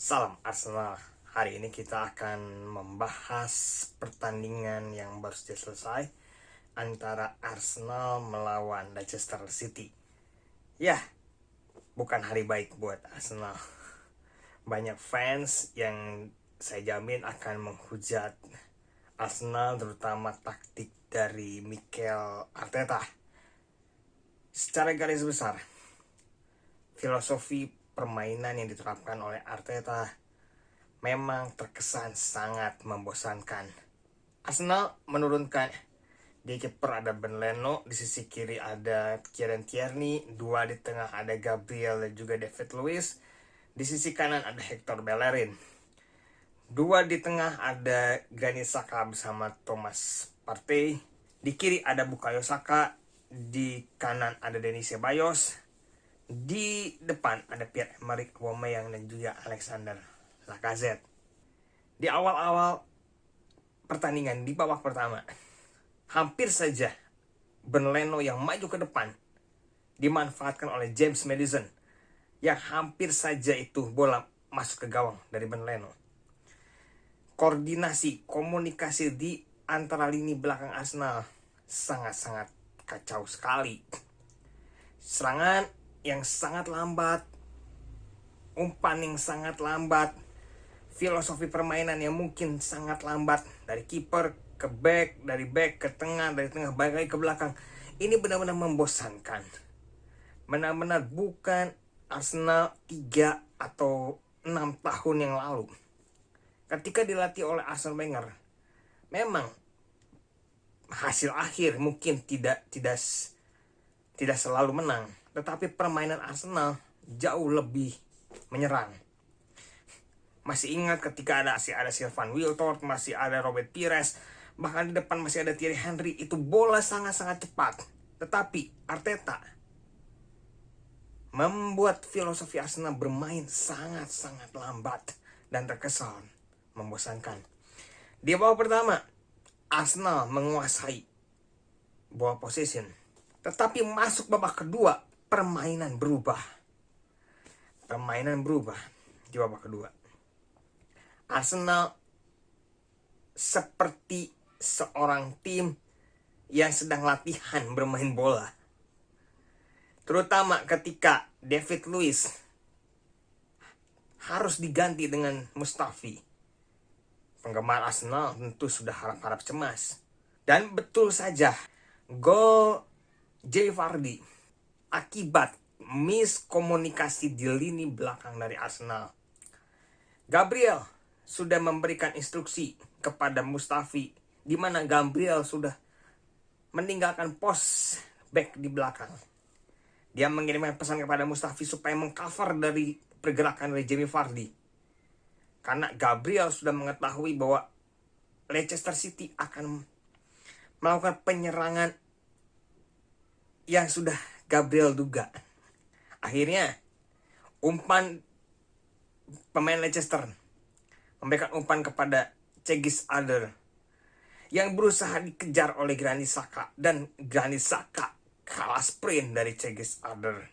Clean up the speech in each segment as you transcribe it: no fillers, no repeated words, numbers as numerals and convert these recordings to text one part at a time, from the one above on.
Salam Arsenal. Hari ini kita akan membahas pertandingan yang baru saja selesai antara Arsenal melawan Leicester City. Ya, bukan hari baik buat Arsenal. Banyak fans yang saya jamin akan menghujat Arsenal, terutama taktik dari Mikel Arteta. Secara garis besar, filosofi permainan yang diterapkan oleh Arteta memang terkesan sangat membosankan. Arsenal menurunkan di kiper ada Ben Leno, di sisi kiri ada Kieran Tierney, dua di tengah ada Gabriel dan juga David Luiz, di sisi kanan ada Hector Bellerin, dua di tengah ada Granit Xhaka bersama Thomas Partey, di kiri ada Bukayo Saka, di kanan ada Denis Ceballos, di depan ada Pierre-Emerick Aubameyang dan juga Alexander Lacazette. Di awal-awal pertandingan di babak pertama, hampir saja Ben Leno yang maju ke depan dimanfaatkan oleh James Maddison, yang hampir saja itu bola masuk ke gawang dari Ben Leno. Koordinasi, komunikasi di antara lini belakang Arsenal sangat-sangat kacau sekali. Serangan yang sangat lambat, umpan yang sangat lambat, filosofi permainan yang mungkin sangat lambat, dari kiper ke back, dari back ke tengah, dari tengah balik lagi ke belakang. Ini benar-benar membosankan. Benar-benar bukan Arsenal 3 atau 6 tahun yang lalu. Ketika dilatih oleh Arsene Wenger, memang hasil akhir mungkin tidak selalu menang, tetapi permainan Arsenal jauh lebih menyerang. Masih ingat ketika masih ada Sylvain Wiltord, masih ada Robert Pires, bahkan di depan masih ada Thierry Henry. Itu bola sangat-sangat cepat. Tetapi Arteta membuat filosofi Arsenal bermain sangat-sangat lambat dan terkesan membosankan. Di babak pertama, Arsenal menguasai ball possession. Tetapi masuk babak kedua, permainan berubah. Di babak kedua, Arsenal seperti seorang tim yang sedang latihan bermain bola. Terutama ketika David Luiz harus diganti dengan Mustafi. Penggemar Arsenal tentu sudah harap-harap cemas. Dan betul saja, gol Jamie Vardy akibat miskomunikasi di lini belakang dari Arsenal. Gabriel sudah memberikan instruksi kepada Mustafi, di mana Gabriel sudah meninggalkan pos back di belakang. Dia mengirimkan pesan kepada Mustafi supaya mengcover dari pergerakan dari Jamie Vardy. Karena Gabriel sudah mengetahui bahwa Leicester City akan melakukan penyerangan yang sudah Gabriel duga. Akhirnya umpan pemain Leicester memberikan umpan kepada Cengiz Under yang berusaha dikejar oleh Granit Xhaka, dan Granit Xhaka kalah sprint dari Cengiz Under.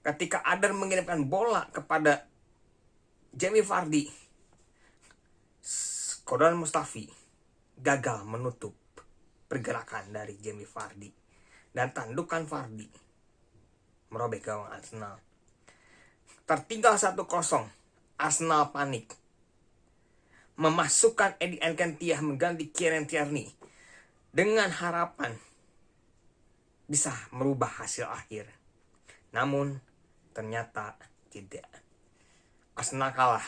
Ketika Under mengirimkan bola kepada Jamie Vardy, Shkodran Mustafi gagal menutup pergerakan dari Jamie Vardy, dan tandukan Vardy merobek gawang Arsenal. Tertinggal 1-0, Arsenal panik, memasukkan Eddie Nketiah mengganti Kieran Tierney dengan harapan bisa merubah hasil akhir. Namun ternyata tidak. Arsenal kalah.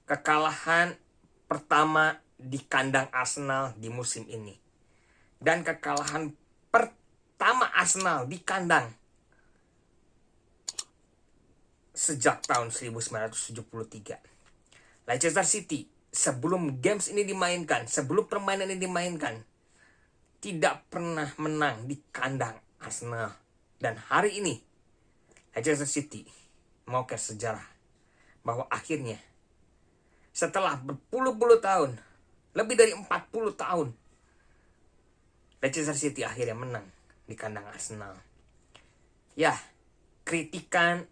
Kekalahan pertama di kandang Arsenal di musim ini, dan kekalahan pertama Arsenal di kandang sejak tahun 1973. Leicester City sebelum games ini dimainkan, sebelum permainan ini dimainkan, tidak pernah menang di kandang Arsenal. Dan hari ini Leicester City mengukir sejarah bahwa akhirnya setelah berpuluh-puluh tahun, lebih dari 40 tahun, Leicester City akhirnya menang di kandang Arsenal. Ya, kritikan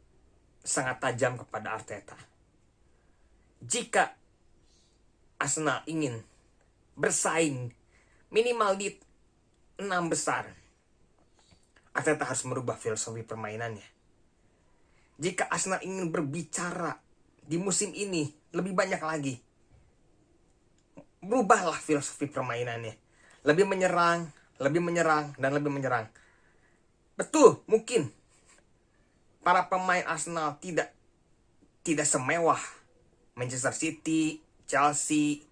sangat tajam kepada Arteta. jika Arsenal ingin bersaing minimal di 6 besar, Arteta harus merubah filosofi permainannya. Jika Arsenal ingin berbicara di musim ini lebih banyak lagi, berubahlah filosofi permainannya. Lebih menyerang, dan lebih menyerang. Betul, mungkin para pemain Arsenal tidak semewah Manchester City, Chelsea,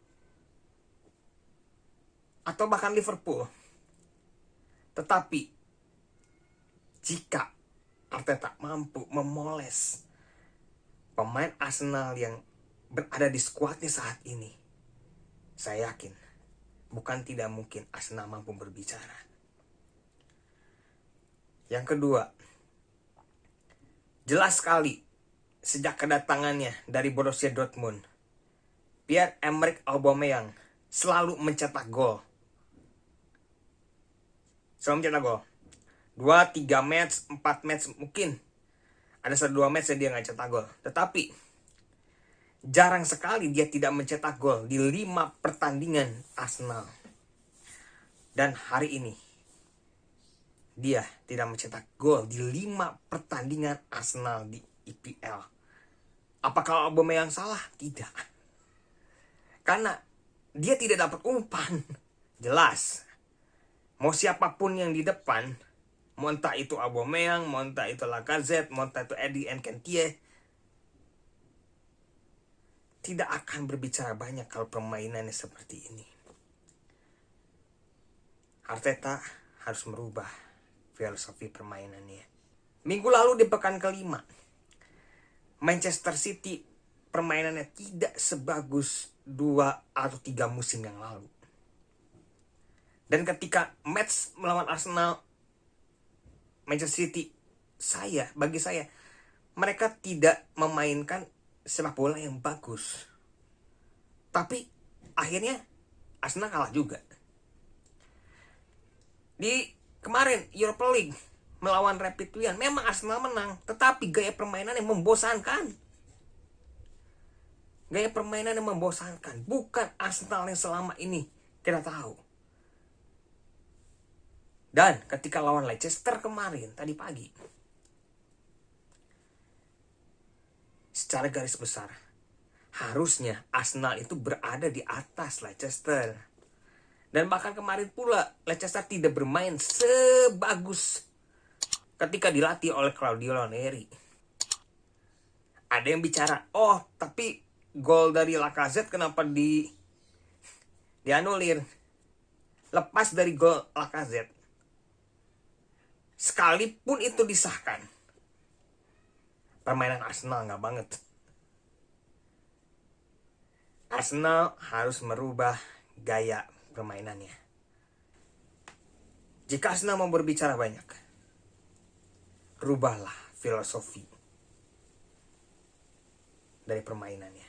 atau bahkan Liverpool. Tetapi jika Arteta mampu memoles pemain Arsenal yang berada di skuadnya saat ini, saya yakin bukan tidak mungkin Arsenal mampu berbicara. Yang kedua, jelas sekali sejak kedatangannya dari Borussia Dortmund, Pierre-Emerick Aubameyang selalu mencetak gol. 2, 3 match, 4 match mungkin. Ada 2 match dia nggak cetak gol. Tetapi jarang sekali dia tidak mencetak gol di 5 pertandingan Arsenal. Dan hari ini dia tidak mencetak gol di 5 pertandingan Arsenal di EPL. Apakah Aubameyang salah? Tidak. Karena dia tidak dapat umpan. Jelas. Mau siapapun yang di depan, mau entah itu Aubameyang, mau entah itu Lacazette, mau entah itu Eddie Nketiah, tidak akan berbicara banyak kalau permainannya seperti ini. Arteta harus merubah filosofi permainannya. Minggu lalu di pekan kelima, Manchester City permainannya tidak sebagus 2 atau 3 musim yang lalu. Dan ketika match melawan Arsenal, Manchester City, bagi saya, mereka tidak memainkan sepak bola yang bagus. Tapi akhirnya Arsenal kalah juga. Di kemarin Europa League melawan Rapid Wien, memang Arsenal menang, tetapi gaya permainan yang membosankan. Bukan Arsenal yang selama ini kita tahu. Dan ketika lawan Leicester kemarin, tadi pagi, secara garis besar, harusnya Arsenal itu berada di atas Leicester. Dan bahkan kemarin pula, Leicester tidak bermain sebagus ketika dilatih oleh Claudio Ranieri. Ada yang bicara, tapi gol dari Lacazette kenapa dianulir? Lepas dari gol Lacazette, sekalipun itu disahkan, permainan Arsenal nggak banget. Arsenal harus merubah gaya permainannya. Jika Arsenal mau berbicara banyak, rubahlah filosofi dari permainannya.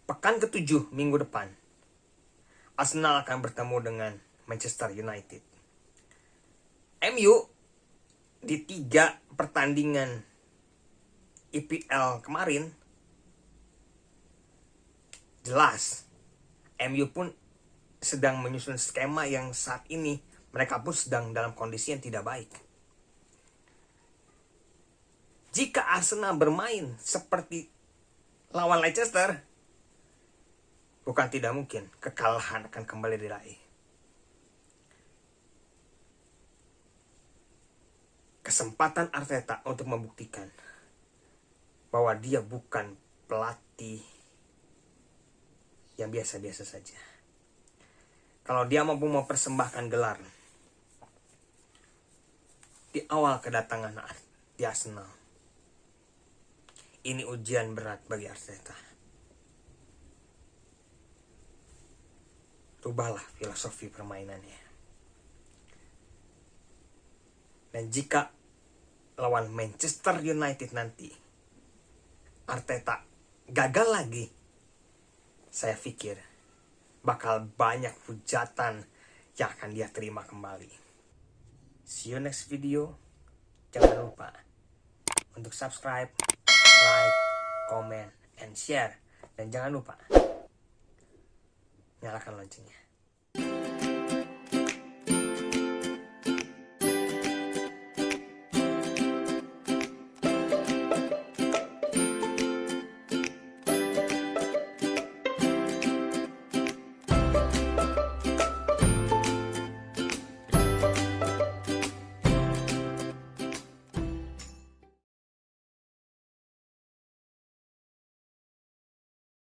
Pekan ke-7 minggu depan, Arsenal akan bertemu dengan Manchester United. MU di 3 pertandingan EPL kemarin, jelas MU pun sedang menyusun skema yang saat ini mereka pun sedang dalam kondisi yang tidak baik. Jika Arsenal bermain seperti lawan Leicester, bukan tidak mungkin kekalahan akan kembali diraih. Kesempatan Arteta untuk membuktikan bahwa dia bukan pelatih yang biasa-biasa saja. Kalau dia mampu mempersembahkan gelar di awal kedatangan di Arsenal, ini ujian berat bagi Arteta. Rubahlah filosofi permainannya. Dan jika lawan Manchester United nanti Arteta gagal lagi, saya pikir bakal banyak hujatan yang akan dia terima kembali. See you next video. Jangan lupa untuk subscribe, like, comment, and share. Dan jangan lupa nyalakan loncengnya.